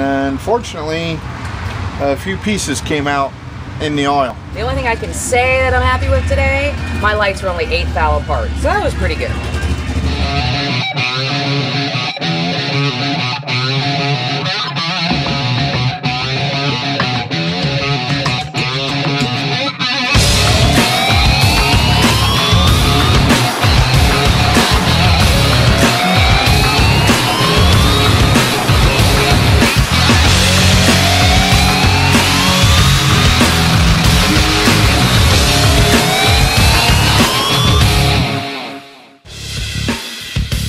and fortunately a few pieces came out in the oil. The only thing I can say that I'm happy with today, my lights were only 8 thou apart, so that was pretty good.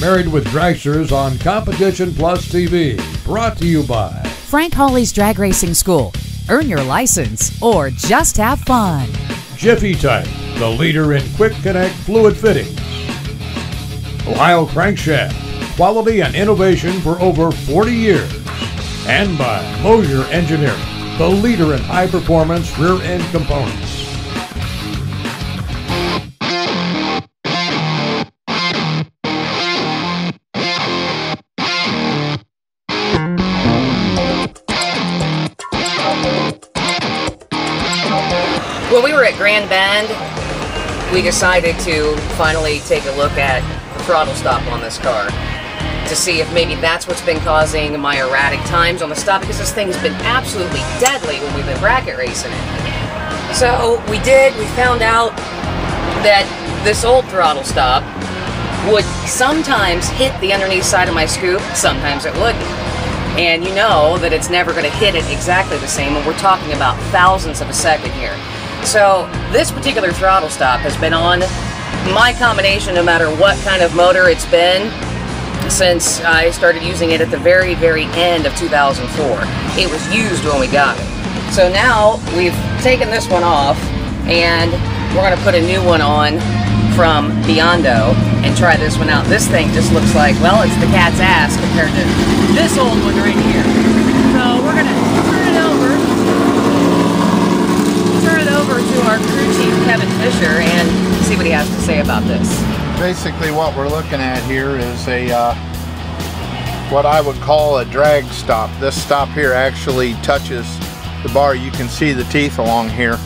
Married with Dragsters on Competition Plus TV. Brought to you by Frank Hawley's Drag Racing School. Earn your license or just have fun. Jiffy-tite, the leader in quick connect fluid fittings. Ohio Crankshaft, quality and innovation for over 40 years. And by Moser Engineering, the leader in high performance rear end components. When we were at Grand Bend, we decided to finally take a look at the throttle stop on this car to see if maybe that's what's been causing my erratic times on the stop, because this thing has been absolutely deadly when we've been bracket racing it. So we found out that this old throttle stop would sometimes hit the underneath side of my scoop, sometimes it wouldn't. And you know that it's never going to hit it exactly the same when we're talking about thousandths of a second here. So this particular throttle stop has been on my combination no matter what kind of motor it's been since I started using it at the very, very end of 2004. It was used when we got it. So now we've taken this one off and we're going to put a new one on from Biondo and try this one out. This thing just looks like, well, it's the cat's ass compared to this old one right here. So we're going to turn it over to our crew chief, Kevin Fisher, and see what he has to say about this. Basically what we're looking at here is a what I would call a drag stop. This stop here actually touches the bar. You can see the teeth along here,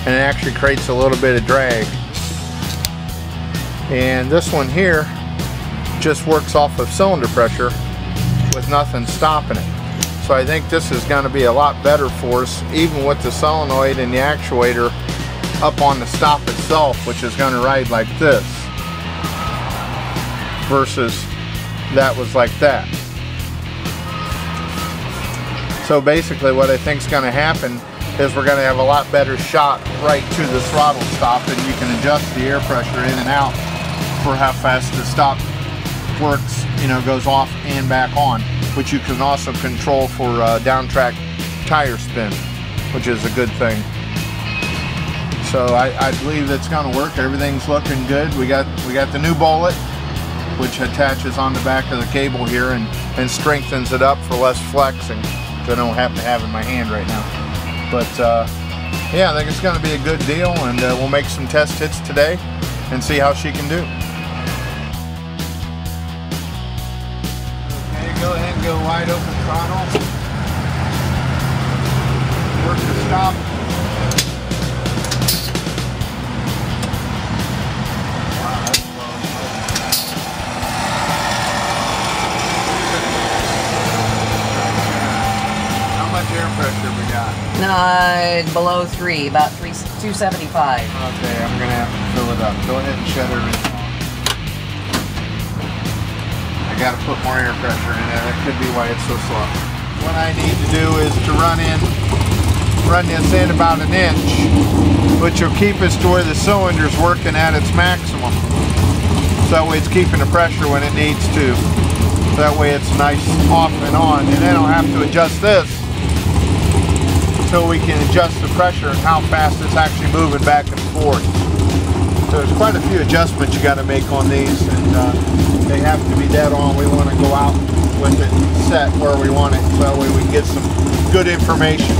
and it actually creates a little bit of drag. And this one here just works off of cylinder pressure with nothing stopping it. So I think this is going to be a lot better for us, even with the solenoid and the actuator up on the stop itself, which is going to ride like this versus that was like that. So basically what I think is going to happen is we're going to have a lot better shot right to the throttle stop, and you can adjust the air pressure in and out for how fast the stop works, you know, goes off and back on, which you can also control for down track tire spin, which is a good thing. So I believe it's going to work. Everything's looking good. We got the new bullet, which attaches on the back of the cable here and strengthens it up for less flexing, which I don't happen to have in my hand right now. But yeah, I think it's going to be a good deal, and we'll make some test hits today and see how she can do. Okay, go ahead and go wide open throttle. Work the stop. Wow, that's slow. How much air pressure we got? Below 3, about 275. Okay, I'm gonna have to fill it up. Go ahead and shut everything off. I gotta put more air pressure in it. That could be why it's so slow. What I need to do is to run this in about an inch, which will keep us to where the cylinder's working at its maximum. So that way it's keeping the pressure when it needs to. That way it's nice off and on. And then I'll have to adjust this so we can adjust the pressure and how fast it's actually moving back and forth. So there's quite a few adjustments you got to make on these, and they have to be dead on. We want to go out with it set where we want it, so that way we can get some good information.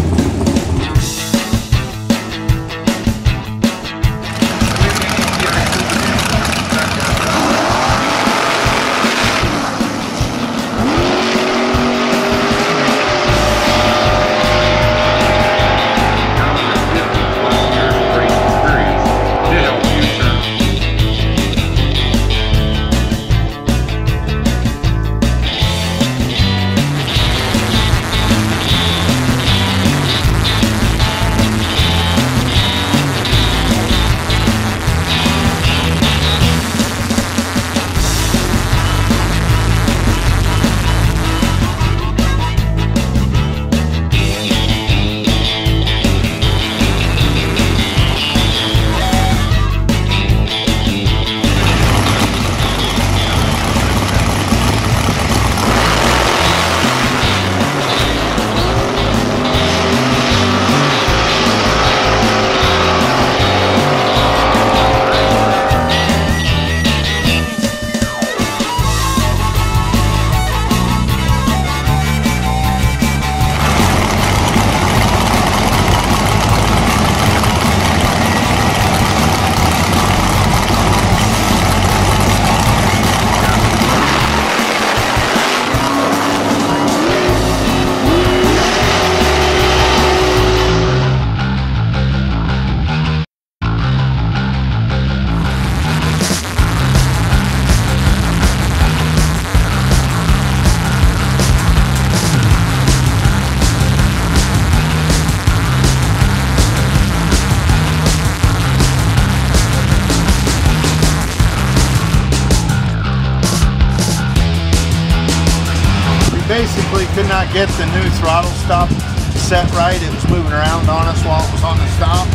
could not get the new throttle stop set right. It was moving around on us while it was on the stop.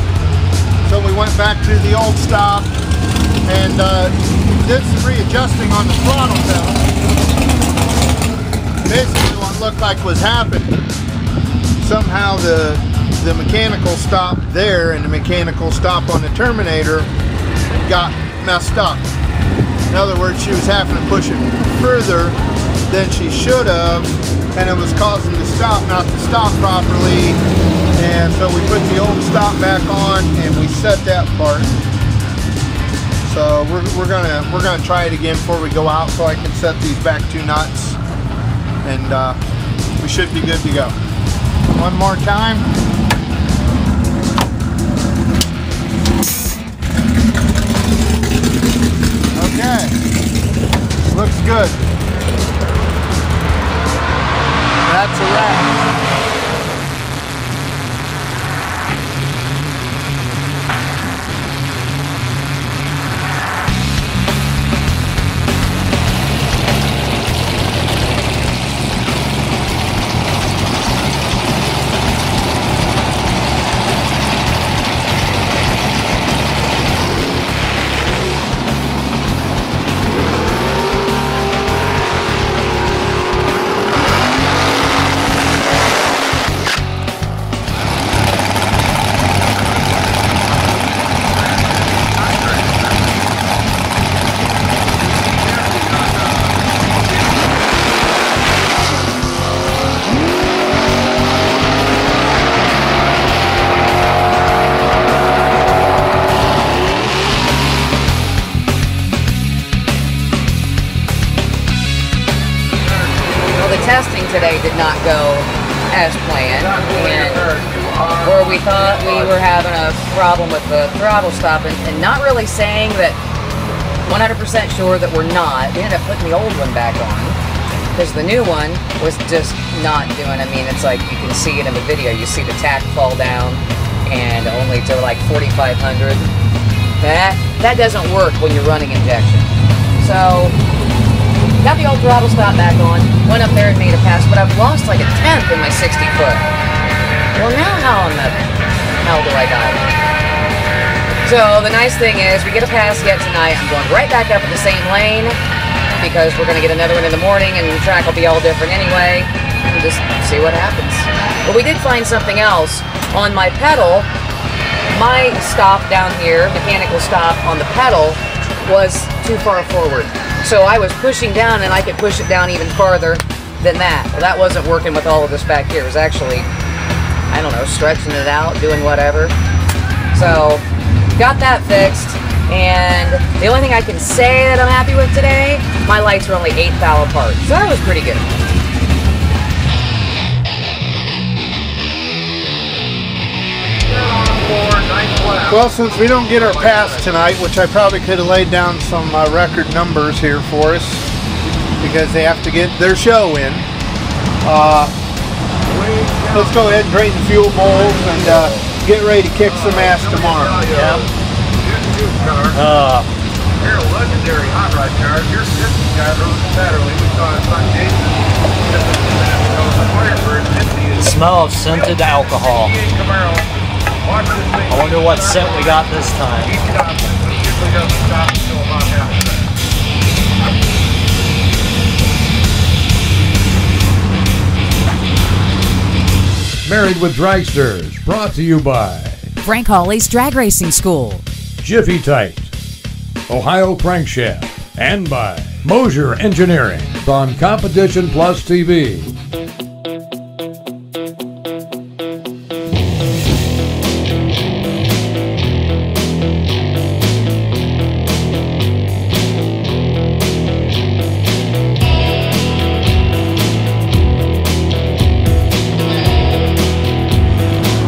So we went back to the old stop and did some readjusting on the throttle pedal. Basically what looked like was happening, somehow the mechanical stop there and the mechanical stop on the terminator got messed up. In other words, she was having to push it further than she should have, and it was causing the stop not to stop properly. And so we put the old stop back on and we set that part. So we're gonna try it again before we go out, so I can set these back 2 nuts, and we should be good to go. One more time. Okay, looks good. That's a wrap. Testing today did not go as planned, and where we thought we were having a problem with the throttle stop, and not really saying that 100% sure that we're not. We ended up putting the old one back on because the new one was just not doing. I mean, it's like you can see it in the video. You see the tack fall down, and only to like 4,500. That doesn't work when you're running injection. So got the old throttle stop back on, went up there and made a pass, but I've lost like a 1/10 in my 60 foot. Well, now how in the hell do I dive? So the nice thing is we get a pass yet tonight. I'm going right back up in the same lane because we're going to get another one in the morning and the track will be all different anyway, and just see what happens. But we did find something else. On my pedal, my stop down here, mechanical stop on the pedal, was too far forward. So I was pushing down, and I could push it down even farther than that. Well, that wasn't working with all of this back here. It was actually, I don't know, stretching it out, doing whatever. So got that fixed, and the only thing I can say that I'm happy with today, my lights were only 1/8 thou apart. So that was pretty good. Well, since we don't get our pass tonight, which I probably could have laid down some record numbers here for us, because they have to get their show in, let's go ahead and drain the fuel bowls and get ready to kick some ass tomorrow. Yeah. You're a legendary hot rod car. Your system guy rode Saturday. We saw it Sunday. Smell of scented alcohol. I wonder what scent we got this time. Married with Dragsters, brought to you by Frank Hawley's Drag Racing School, Jiffy-tite, Ohio Crankshaft, and by Moser Engineering on Competition Plus TV.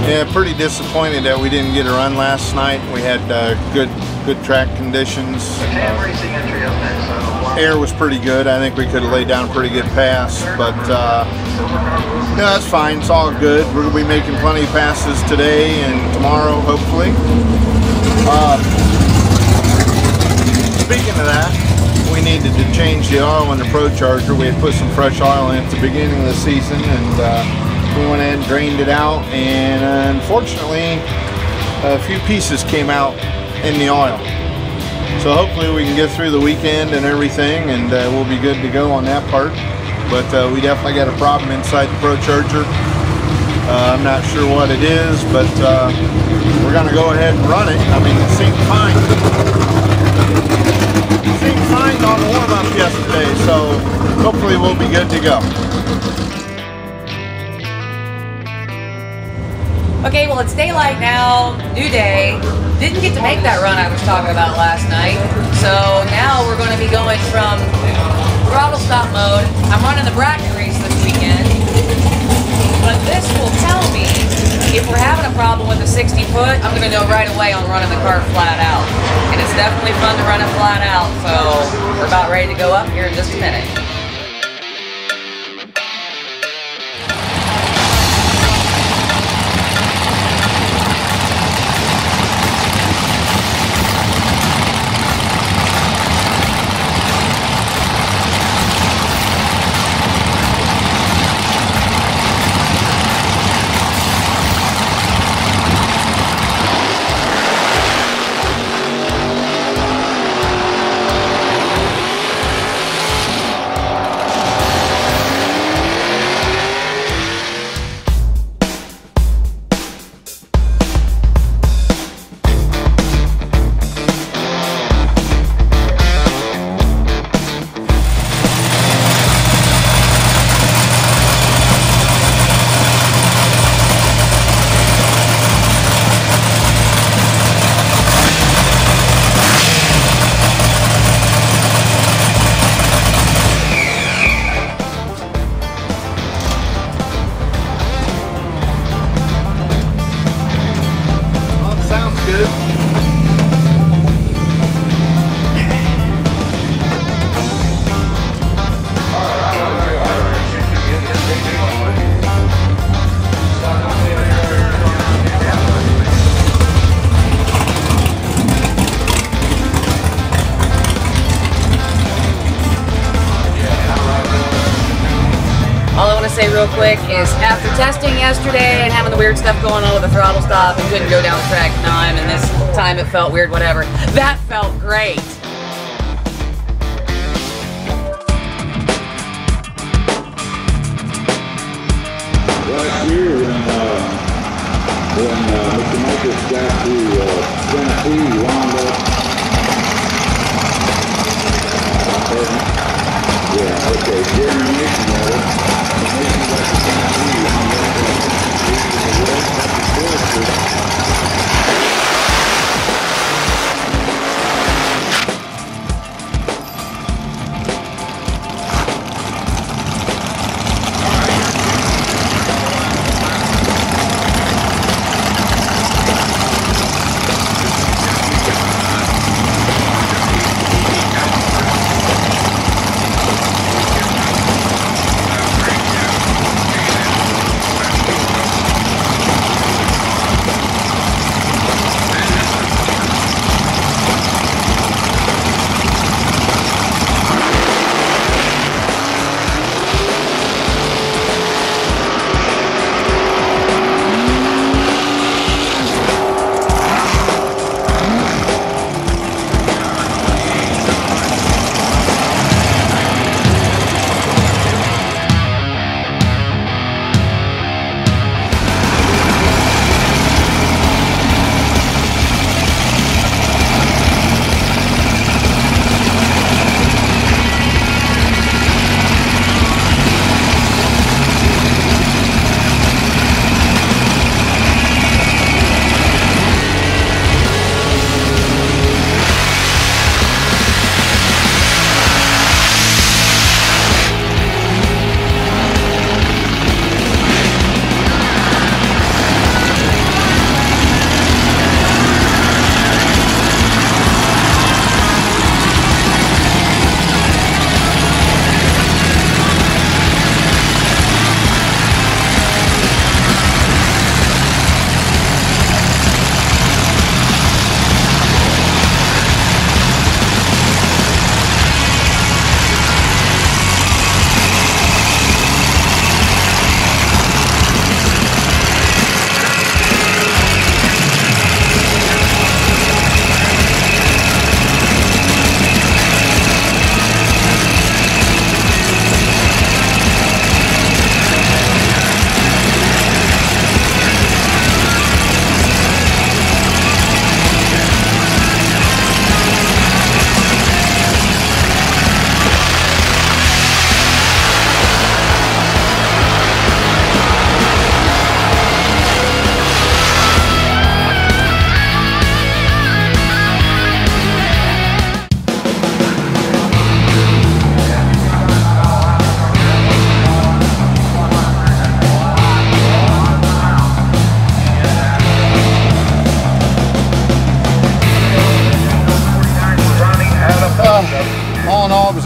Yeah, pretty disappointed that we didn't get a run last night. We had good track conditions. Air was pretty good. I think we could have laid down a pretty good pass, but yeah, that's fine. It's all good. We're going to be making plenty of passes today and tomorrow, hopefully. speaking of that, we needed to change the oil in the ProCharger. We had put some fresh oil in at the beginning of the season, and we went in and drained it out, and unfortunately a few pieces came out in the oil. So hopefully we can get through the weekend and everything, and we'll be good to go on that part. But we definitely got a problem inside the ProCharger. I'm not sure what it is, but we're going to go ahead and run it. I mean, it seemed fine. It seemed fine on the warm-up yesterday, so hopefully we'll be good to go. Okay, well, it's daylight now, new day. Didn't get to make that run I was talking about last night. So now we're going to be going from throttle stop mode. I'm running the bracket race this weekend. But this will tell me if we're having a problem with the 60 foot, I'm going to know right away on running the car flat out. And it's definitely fun to run it flat out. So we're about ready to go up here in just a minute. Say real quick is after testing yesterday and having the weird stuff going on with the throttle stop and couldn't go down the track time, and this time it felt weird, whatever, that felt great. Last year when Mr. Michaels got to Tennessee, he wound up. Yeah, okay, Jeremy Nation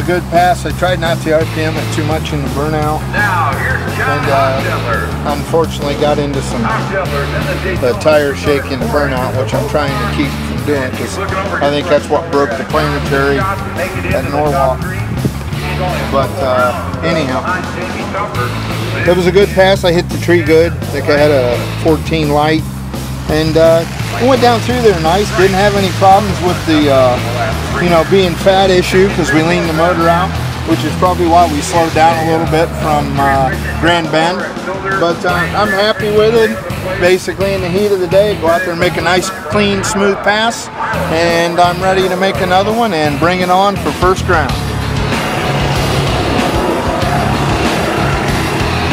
good pass. I tried not to RPM it too much in the burnout. Now, here's John And unfortunately got into some tire shake in the burnout, which I'm trying to keep from doing because I think that's what broke the planetary at Norwalk. But anyhow, it was a good pass. I hit the tree good. I think I had a 14 light. And I went down through there nice. Didn't have any problems with the, being fat issue because we leaned the motor out, which is probably why we slowed down a little bit from Grand Bend. But I'm happy with it. Basically, in the heat of the day, go out there and make a nice, clean, smooth pass. And I'm ready to make another one and bring it on for first round.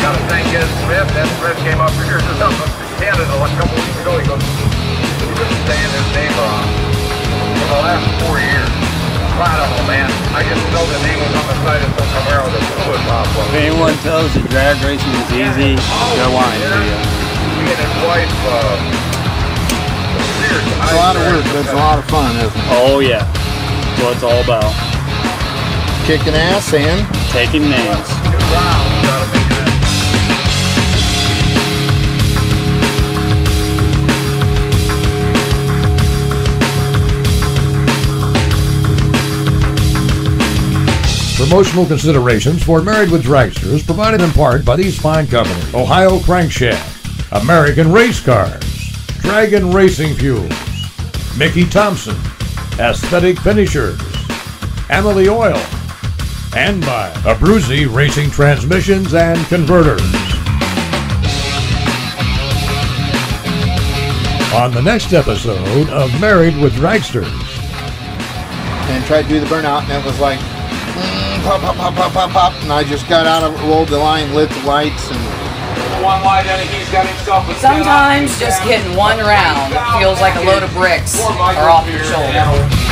Got to thank Ed Smith. Ed Smith came up here to Canada a couple weeks ago. He goes, "You've been saying this name for the last 4 years." I don't know, man. I just know the name was on the side of some Camaro that fluid pop was. If anyone tells you drag racing is easy, they're lying to you. Me and his wife, It's a lot of work, but it's a lot of fun, isn't it? Oh yeah, that's what it's all about. Kicking ass and Taking names. 2 rounds, gotta make that. Promotional considerations for Married with Dragsters provided in part by these fine companies: Ohio Crankshaft, American Race Cars, Dragon Racing Fuels, Mickey Thompson, Aesthetic Finishers, Emily Oil, and by Abruzzi Racing Transmissions and Converters. On the next episode of Married with Dragsters. and tried to do the burnout, and it was like pop, pop, pop, pop, pop, pop, and I just got out of it, rolled the line, lit the lights, and One light and he's got himself a Sometimes just getting one round feels like a load of bricks are off your shoulder.